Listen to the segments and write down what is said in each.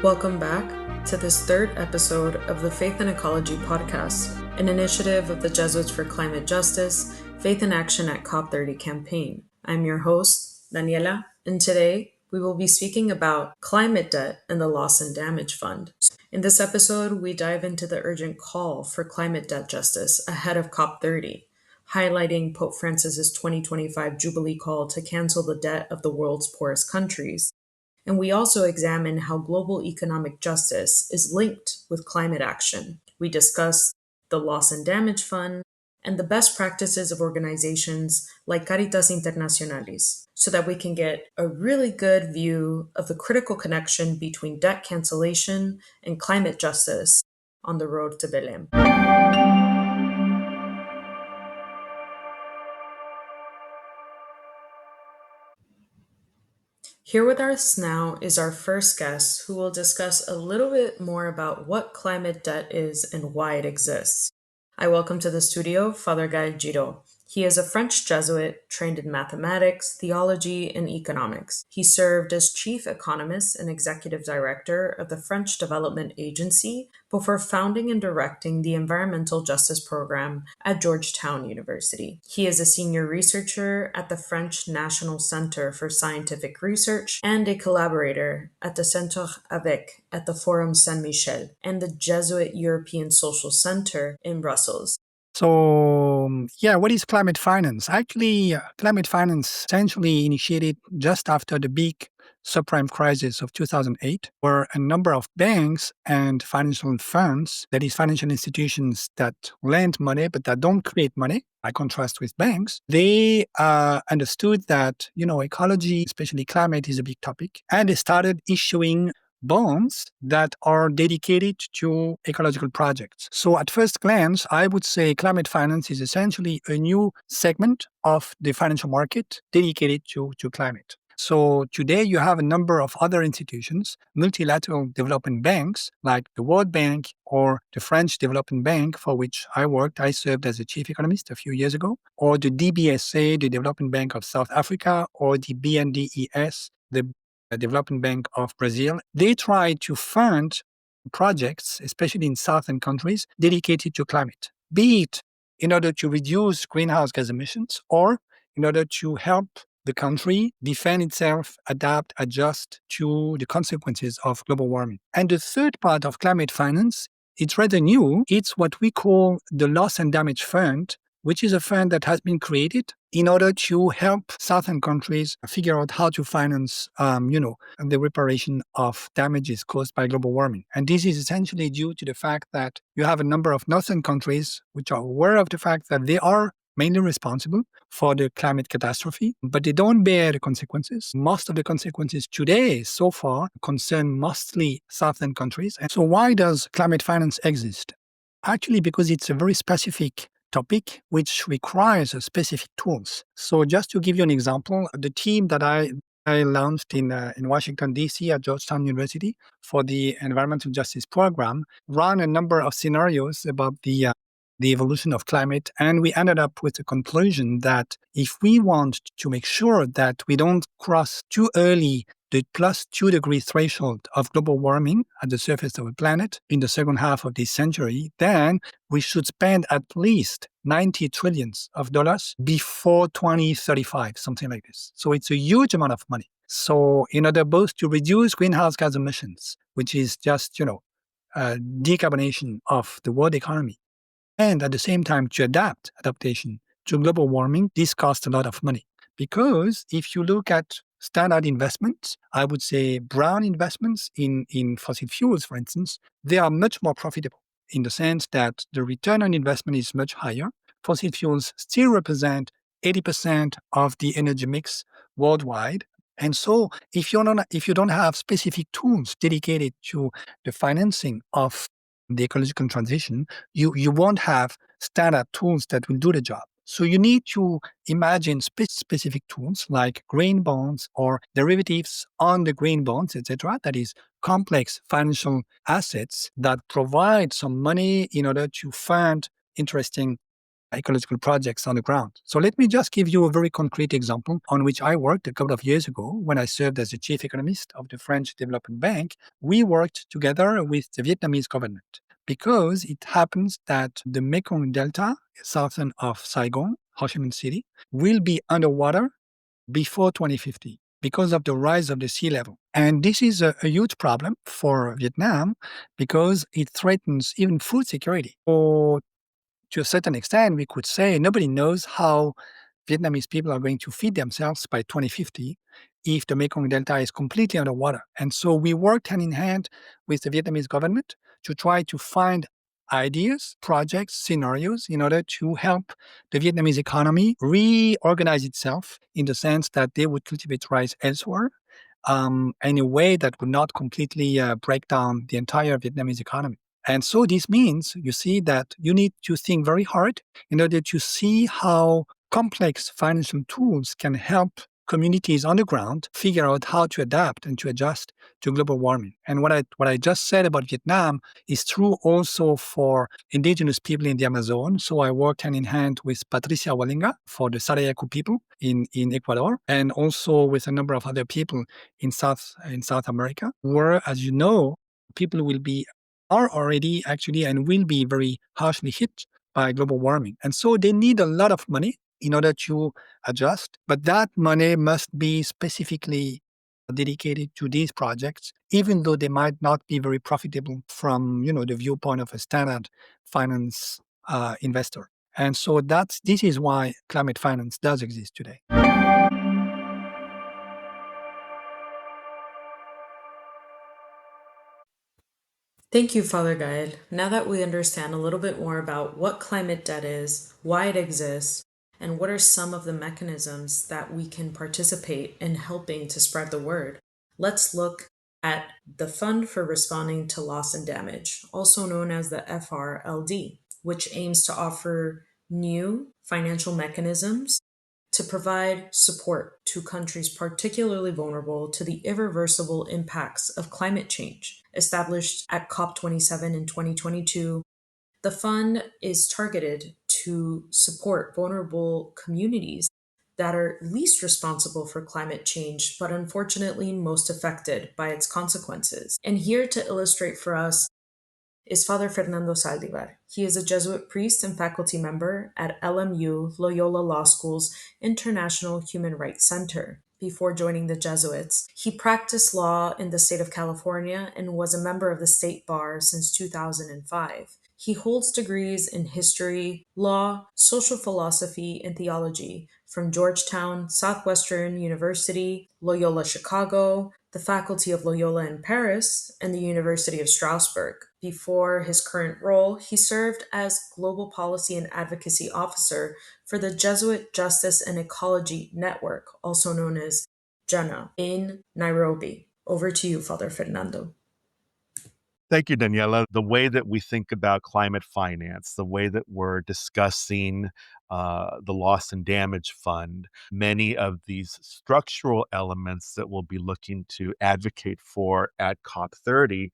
Welcome back to this third episode of the Faith and Ecology podcast, an initiative of the Jesuits for Climate Justice, Faith in Action at COP30 campaign. I'm your host, Daniela, and today we will be speaking about climate debt and the Loss and Damage Fund. In this episode, we dive into the urgent call for climate debt justice ahead of COP30, highlighting Pope Francis's 2025 Jubilee call to cancel the debt of the world's poorest countries. And we also examine how global economic justice is linked with climate action. We discuss the Loss and Damage Fund and the best practices of organizations like Caritas Internationalis, so that we can get a really good view of the critical connection between debt cancellation and climate justice on the road to Belem. Here with us now is our first guest, who will discuss a little bit more about what climate debt is and why it exists. I welcome to the studio Father Gaël Giraud. He is a French Jesuit trained in mathematics, theology, and economics. He served as chief economist and executive director of the French Development Agency before founding and directing the Environmental Justice Program at Georgetown University. He is a senior researcher at the French National Center for Scientific Research and a collaborator at the Centre Avec at the Forum Saint-Michel and the Jesuit European Social Center in Brussels. So, what is climate finance? Actually, climate finance essentially initiated just after the big subprime crisis of 2008, where a number of banks and financial funds, that is financial institutions that lend money but that don't create money, by contrast with banks, they understood that, ecology, especially climate, is a big topic. And they started issuing bonds that are dedicated to ecological projects. So at first glance, I would say climate finance is essentially a new segment of the financial market dedicated to climate. So today you have a number of other institutions, multilateral development banks like the World Bank or the French Development Bank, for which I worked. I served as a chief economist a few years ago, or the DBSA, the Development Bank of South Africa, or the BNDES, the Development Bank of Brazil. They try to fund projects, especially in southern countries, dedicated to climate, be it in order to reduce greenhouse gas emissions or in order to help the country defend itself, adapt, adjust to the consequences of global warming. And the third part of climate finance, it's rather new. It's what we call the Loss and Damage Fund, which is a fund that has been created in order to help southern countries figure out how to finance, the reparation of damages caused by global warming. And this is essentially due to the fact that you have a number of northern countries which are aware of the fact that they are mainly responsible for the climate catastrophe, but they don't bear the consequences. Most of the consequences today, so far, concern mostly southern countries. And so why does climate finance exist? Actually, because it's a very specific topic which requires specific tools. So just to give you an example, the team that I launched in Washington, D.C. at Georgetown University for the Environmental Justice Program ran a number of scenarios about the evolution of climate. And we ended up with the conclusion that if we want to make sure that we don't cross too early the plus 2 degree threshold of global warming at the surface of the planet in the second half of this century, then we should spend at least $90 trillion before 2035, something like this. So it's a huge amount of money. So in order both to reduce greenhouse gas emissions, which is just, decarbonation of the world economy, and at the same time to adaptation to global warming, this costs a lot of money. Because if you look at standard investments, I would say brown investments in fossil fuels, for instance, they are much more profitable in the sense that the return on investment is much higher. Fossil fuels still represent 80% of the energy mix worldwide. And so if you don't have specific tools dedicated to the financing of the ecological transition, you won't have standard tools that will do the job. So you need to imagine specific tools like green bonds or derivatives on the green bonds, etc. That is complex financial assets that provide some money in order to fund interesting ecological projects on the ground. So let me just give you a very concrete example on which I worked a couple of years ago when I served as the chief economist of the French Development Bank. We worked together with the Vietnamese government because it happens that the Mekong Delta, southern of Saigon, Ho Chi Minh City, will be underwater before 2050 because of the rise of the sea level. And this is a huge problem for Vietnam because it threatens even food security. Or to a certain extent, we could say nobody knows how Vietnamese people are going to feed themselves by 2050 if the Mekong Delta is completely underwater. And so we worked hand in hand with the Vietnamese government to try to find ideas, projects, scenarios in order to help the Vietnamese economy reorganize itself in the sense that they would cultivate rice elsewhere in a way that would not completely break down the entire Vietnamese economy. And so this means, you see, that you need to think very hard in order to see how complex financial tools can help communities on the ground figure out how to adapt and to adjust to global warming. And what I just said about Vietnam is true also for indigenous people in the Amazon. So I worked hand in hand with Patricia Walinga for the Sarayaku people in Ecuador, and also with a number of other people in South America, where, as you know, people are already actually and will be very harshly hit by global warming. And so they need a lot of money in order to adjust, but that money must be specifically dedicated to these projects, even though they might not be very profitable from the viewpoint of a standard finance investor. And so this is why climate finance does exist today. Thank you, Father Gaël. Now that we understand a little bit more about what climate debt is, why it exists, and what are some of the mechanisms that we can participate in helping to spread the word, let's look at the Fund for Responding to Loss and Damage, also known as the FRLD, which aims to offer new financial mechanisms to provide support to countries particularly vulnerable to the irreversible impacts of climate change. Established at COP27 in 2022, the fund is targeted to support vulnerable communities that are least responsible for climate change, but unfortunately most affected by its consequences. And here to illustrate for us is Father Fernando Saldivar. He is a Jesuit priest and faculty member at LMU Loyola Law School's International Human Rights Center. Before joining the Jesuits, he practiced law in the state of California and was a member of the state bar since 2005. He holds degrees in history, law, social philosophy, and theology from Georgetown, Southwestern University, Loyola Chicago, the Faculty of Loyola in Paris, and the University of Strasbourg. Before his current role, he served as Global Policy and Advocacy Officer for the Jesuit Justice and Ecology Network, also known as JANA, in Nairobi. Over to you, Father Fernando. Thank you, Daniela. The way that we think about climate finance, the way that we're discussing the loss and damage fund, many of these structural elements that we'll be looking to advocate for at COP30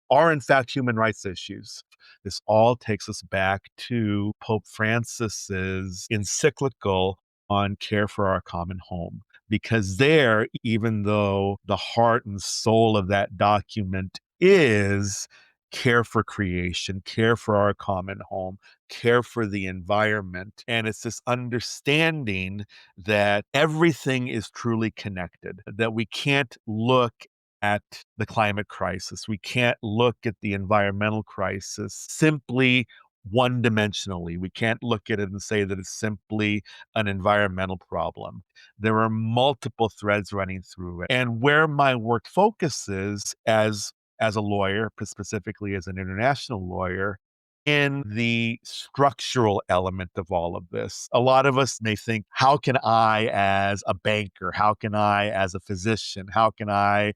are in fact human rights issues. This all takes us back to Pope Francis's encyclical on care for our common home. Because there, even though the heart and soul of that document is care for creation, care for our common home, care for the environment. And it's this understanding that everything is truly connected, that we can't look at the climate crisis. We can't look at the environmental crisis simply one-dimensionally. We can't look at it and say that it's simply an environmental problem. There are multiple threads running through it. And where my work focuses as a lawyer, specifically as an international lawyer, in the structural element of all of this. A lot of us may think, how can I as a banker, how can I as a physician, how can I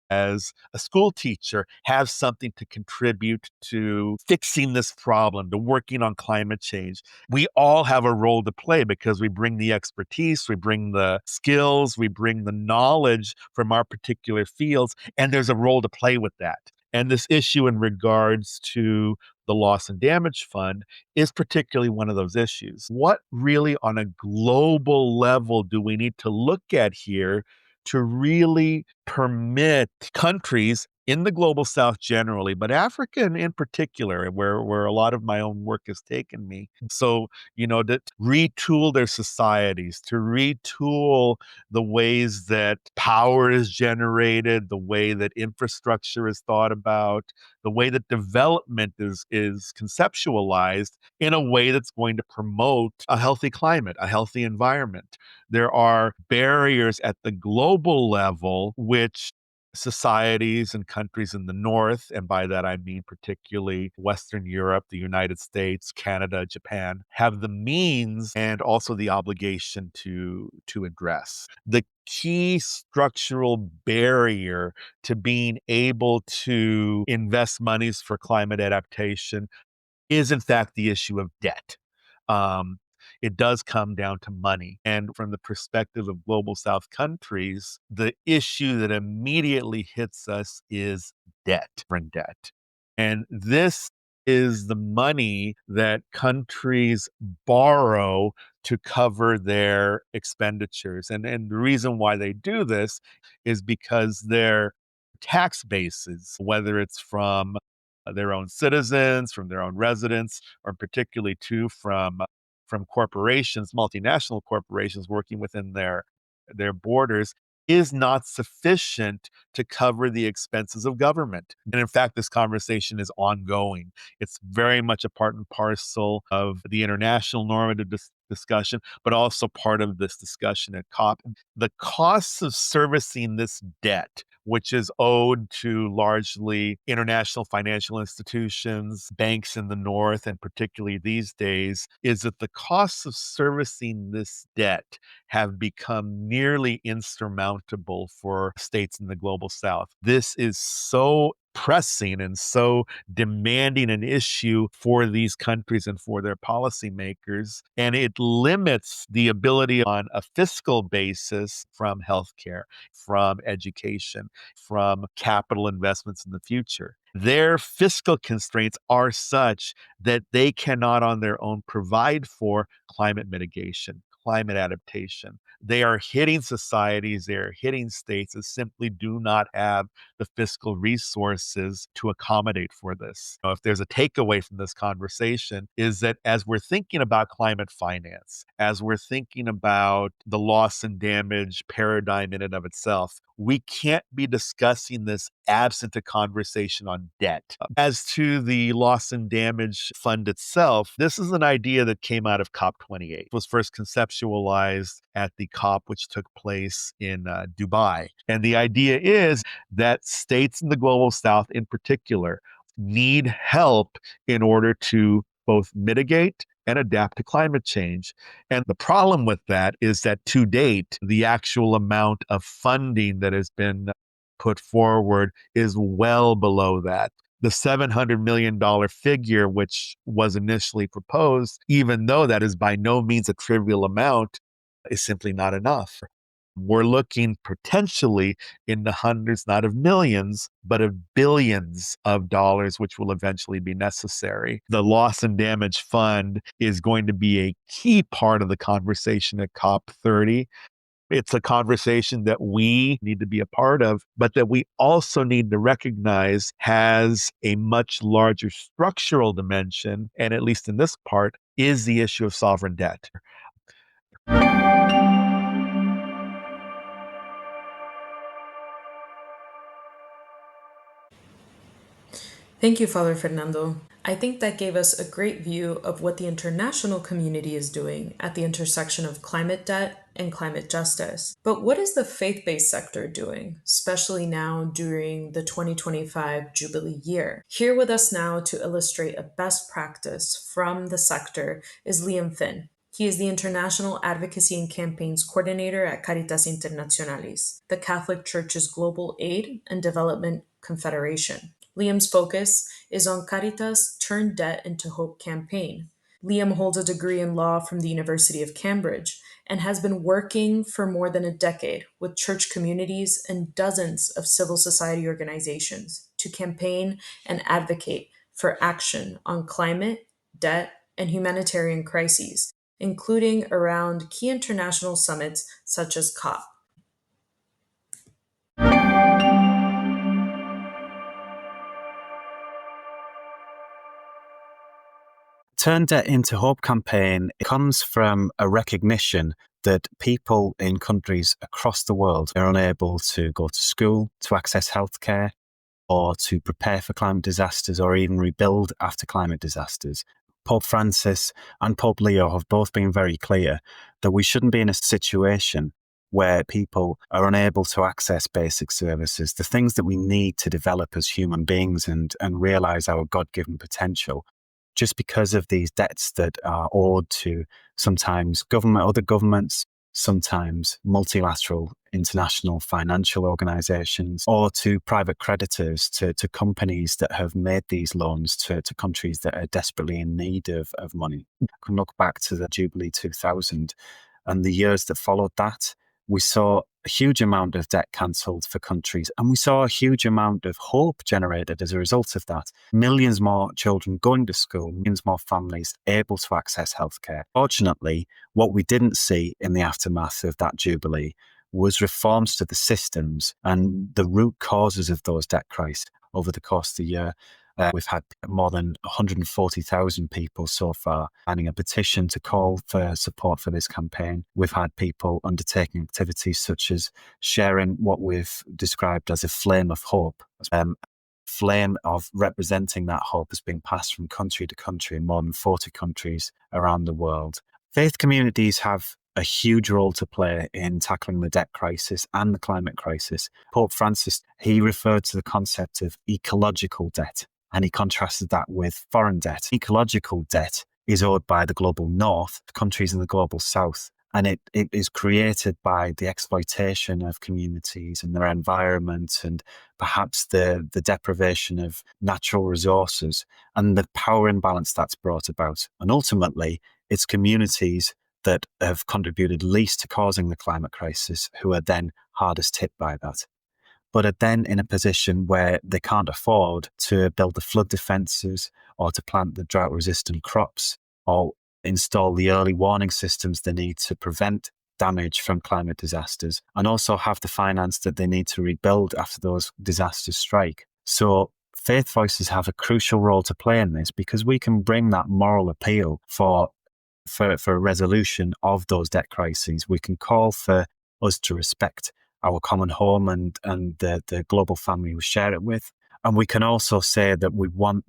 as a school teacher have something to contribute to fixing this problem, to working on climate change? We all have a role to play because we bring the expertise, we bring the skills, we bring the knowledge from our particular fields, and there's a role to play with that. And this issue in regards to the loss and damage fund is particularly one of those issues. What really on a global level do we need to look at here to really permit countries in the global south generally, but Africa in particular, where a lot of my own work has taken me. So, to retool their societies, to retool the ways that power is generated, the way that infrastructure is thought about, the way that development is conceptualized in a way that's going to promote a healthy climate, a healthy environment. There are barriers at the global level which societies and countries in the North, and by that I mean particularly Western Europe, the United States, Canada, Japan, have the means and also the obligation to address. The key structural barrier to being able to invest monies for climate adaptation is in fact the issue of debt. Um, it does come down to money. And from the perspective of global South countries, the issue that immediately hits us is debt, foreign debt. And this is the money that countries borrow to cover their expenditures. And the reason why they do this is because their tax bases, whether it's from their own citizens, from their own residents, or particularly too from corporations, multinational corporations working within their borders, is not sufficient to cover the expenses of government. And in fact, this conversation is ongoing. It's very much a part and parcel of the international normative discussion, but also part of this discussion at COP. The costs of servicing this debt, which is owed to largely international financial institutions, banks in the North, and particularly these days, is that the costs of servicing this debt have become nearly insurmountable for states in the global South. This is so pressing and so demanding an issue for these countries and for their policymakers. And it limits the ability on a fiscal basis from healthcare, from education, from capital investments in the future. Their fiscal constraints are such that they cannot on their own provide for climate mitigation, climate adaptation. They are hitting societies, they are hitting states that simply do not have the fiscal resources to accommodate for this. If there's a takeaway from this conversation, is that as we're thinking about climate finance, as we're thinking about the loss and damage paradigm in and of itself, we can't be discussing this absent a conversation on debt. As to the loss and damage fund itself, this is an idea that came out of COP28. It was first conceptualized at the COP, which took place in Dubai. And the idea is that states in the global South in particular need help in order to both mitigate and adapt to climate change. And the problem with that is that to date, the actual amount of funding that has been put forward is well below that. The $700 million figure, which was initially proposed, even though that is by no means a trivial amount, is simply not enough. We're looking potentially in the hundreds, not of millions, but of billions of dollars, which will eventually be necessary. The loss and damage fund is going to be a key part of the conversation at COP30. It's a conversation that we need to be a part of, but that we also need to recognize has a much larger structural dimension, and at least in this part, is the issue of sovereign debt. Thank you, Father Fernando. I think that gave us a great view of what the international community is doing at the intersection of climate debt and climate justice. But what is the faith-based sector doing, especially now during the 2025 Jubilee year? Here with us now to illustrate a best practice from the sector is Liam Finn. He is the International Advocacy and Campaigns Coordinator at Caritas Internationalis, the Catholic Church's global aid and development confederation. Liam's focus is on Caritas' Turn Debt into Hope campaign. Liam holds a degree in law from the University of Cambridge and has been working for more than a decade with church communities and dozens of civil society organizations to to campaign and advocate for action on climate, debt, and humanitarian crises, including around key international summits such as COP. Turn Debt into Hope campaign comes from a recognition that people in countries across the world are unable to go to school, to access healthcare, or to prepare for climate disasters, or even rebuild after climate disasters. Pope Francis and Pope Leo have both been very clear that we shouldn't be in a situation where people are unable to access basic services, the things that we need to develop as human beings and realize our God-given potential, just because of these debts that are owed to sometimes other governments, sometimes multilateral international financial organizations, or to private creditors, to companies that have made these loans to countries that are desperately in need of money. I can look back to the Jubilee 2000 and the years that followed that. We saw a huge amount of debt cancelled for countries, and we saw a huge amount of hope generated as a result of that. Millions more children going to school, millions more families able to access healthcare. Fortunately, what we didn't see in the aftermath of that Jubilee was reforms to the systems and the root causes of those debt crises over the course of the year. We've had more than 140,000 people so far signing a petition to call for support for this campaign. We've had people undertaking activities such as sharing what we've described as a flame of hope. Flame of representing that hope has been passed from country to country in more than 40 countries around the world. Faith communities have a huge role to play in tackling the debt crisis and the climate crisis. Pope Francis, he referred to the concept of ecological debt, and he contrasted that with foreign debt. Ecological debt is owed by the global north, countries in the global south, and it is created by the exploitation of communities and their environment, and perhaps the deprivation of natural resources and the power imbalance that's brought about. And ultimately, it's communities that have contributed least to causing the climate crisis who are then hardest hit by that, but are then in a position where they can't afford to build the flood defences or to plant the drought-resistant crops or install the early warning systems they need to prevent damage from climate disasters, and also have the finance that they need to rebuild after those disasters strike. So faith voices have a crucial role to play in this, because we can bring that moral appeal for a resolution of those debt crises. We can call for us to respect our common home and the global family we share it with. And we can also say that we want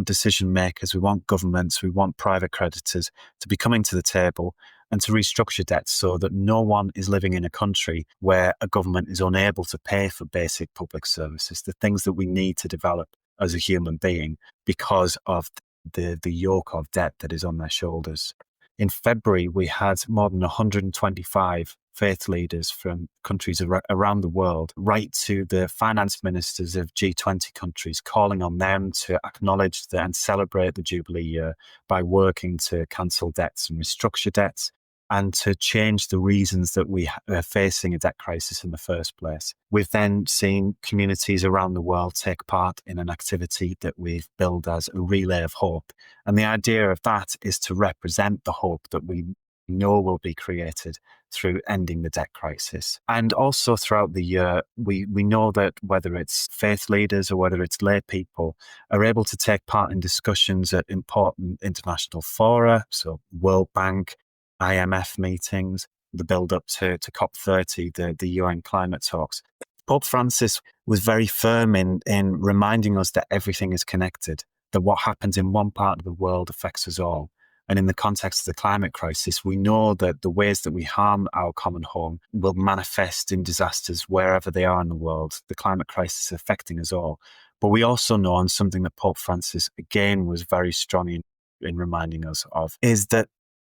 decision makers, we want governments, we want private creditors to be coming to the table and to restructure debts so that no one is living in a country where a government is unable to pay for basic public services, the things that we need to develop as a human being, because of the yoke of debt that is on their shoulders. In February, we had more than 125 faith leaders from countries around the world write to the finance ministers of G20 countries, calling on them to acknowledge and celebrate the Jubilee year by working to cancel debts and restructure debts, and to change the reasons that we are facing a debt crisis in the first place. We've then seen communities around the world take part in an activity that we've billed as a relay of hope. And the idea of that is to represent the hope that we know will be created through ending the debt crisis. And also throughout the year, we know that whether it's faith leaders or whether it's lay people are able to take part in discussions at important international fora, so World Bank, IMF meetings, the build-up to COP30, the UN climate talks. Pope Francis was very firm in reminding us that everything is connected, that what happens in one part of the world affects us all. And in the context of the climate crisis, we know that the ways that we harm our common home will manifest in disasters wherever they are in the world. The climate crisis is affecting us all. But we also know, and something that Pope Francis, again, was very strong in reminding us of, is that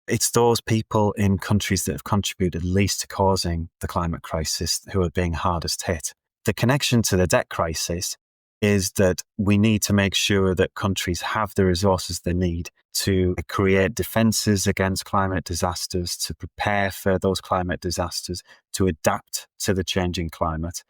it's those people in countries that have contributed least to causing the climate crisis who are being hardest hit. The connection to the debt crisis is that we need to make sure that countries have the resources they need to create defences against climate disasters, to prepare for those climate disasters, to adapt to the changing climate.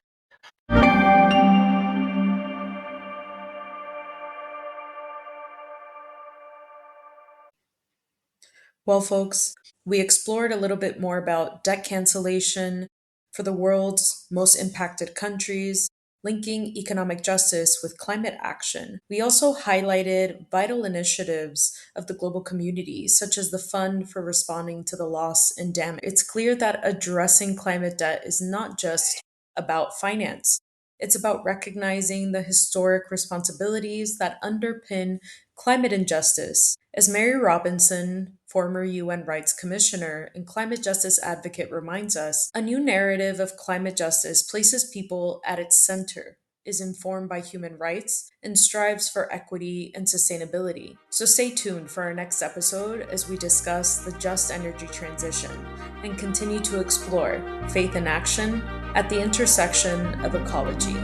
Well, folks, we explored a little bit more about debt cancellation for the world's most impacted countries, linking economic justice with climate action. We also highlighted vital initiatives of the global community, such as the Fund for Responding to the Loss and Damage. It's clear that addressing climate debt is not just about finance. It's about recognizing the historic responsibilities that underpin climate injustice. As Mary Robinson, former UN Rights Commissioner and climate justice advocate, reminds us, a new narrative of climate justice places people at its center, is informed by human rights, and strives for equity and sustainability. So stay tuned for our next episode as we discuss the just energy transition and continue to explore faith in action at the intersection of ecology.